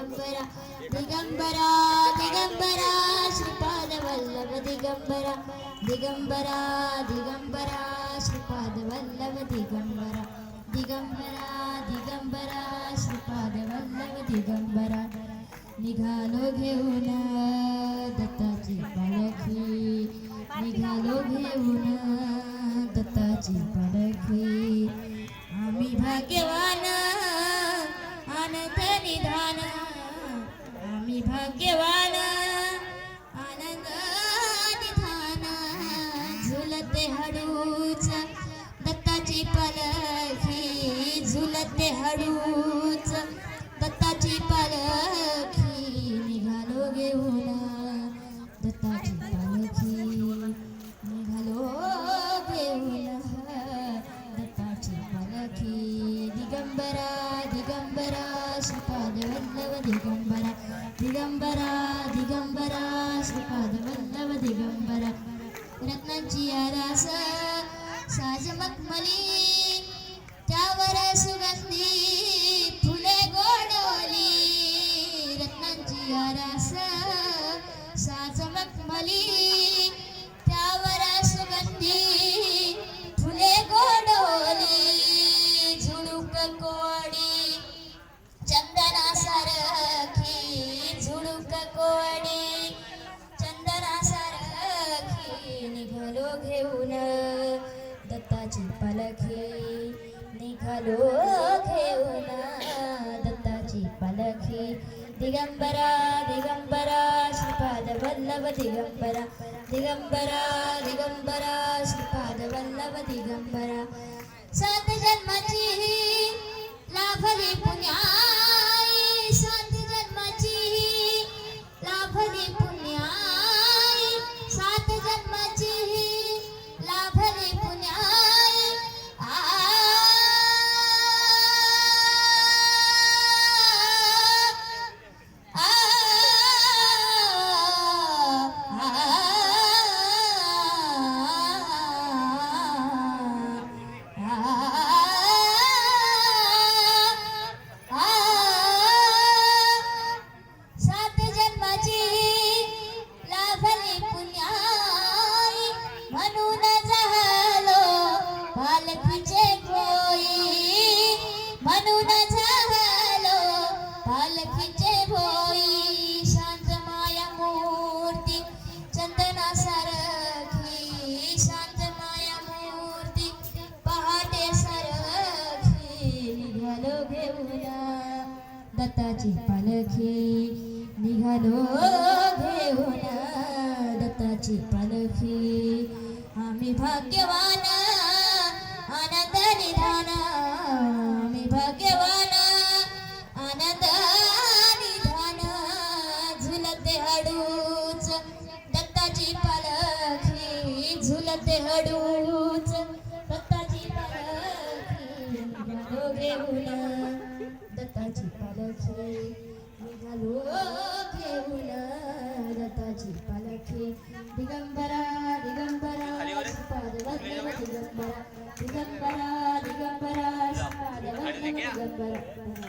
दिगंबरा दिगंबरा दिगंबरा श्रीपाद वल्लभ दिगंबरा दिगंबरा दिगंबरा श्रीपाद वल्लभ दिगंबरा दिगंबरा दिगंबरा श्रीपाद वल्लभ दिगंबरा निघालो घेऊन दत्ताची पालखी निघालो घेऊन दत्ताची पालखी आम्ही भाग्यवान आनंद निधान आम्ही भाग्यवान आनंद निधान झुलते हळूच दत्ताची पालखी झुलते हळूच दत्ताची पालखी निघालो घेऊन दत्ताची पालखी निघालो घेऊन दत्ताची पालखी दिगंबरा दिगंबरा श्रीपाद वल्लभ दिगंबरा दिगंबरा दिगंबरा श्रीपाद वल्लभ दिगंबरा रत्नांची आरास साज मखमली त्यावर सुगंधी फुले गोडवली रत्नांची आरास साज मखमली त्यावर सुगंधी फुले गोडवली झुळूक कोडी चंदना सारखी झुळूक कोडी चंदना सारखी निघालो घेऊन दत्ताची पालखी निघालो घेऊन दत्ताची पालखी दिगंबरा दिगंबरा श्रीपाद वल्लभ दिगंबरा दिगंबरा दिगंबरा श्रीपाद वल्लभ दिगंबरा सात जन्माची लाभली पुण्याई सात जन्माची लाभली पुण्याई सात जन्माची लाभली पुण्याई सात जन्माची लाभली पुण्याई म्हणून झालो पालखीचे भोई म्हणून झालो पालखीचे भोई शांत माया मूर्ती चंदना सारखी शांत माया मूर्ती पहाटे सारखी निघालो घेऊन दत्ताची पालखी निघालो घेऊन दत्ताची पालखी आम्ही भाग्यवान आनंद निधान आम्ही भाग्यवान आनंद निधान झुलते हळूच दत्ताची पालखी झुलते हळूच दत्ताची पालखी निघालो घेऊन दत्ताची पालखी निघालो घेऊन दत्ताची पालखी दिगंबरा दिगंबरा श्रीपाद वल्लभ दिगंबरा दिगंबरा दिगंबरा श्रीपाद वल्लभ दिगंबरा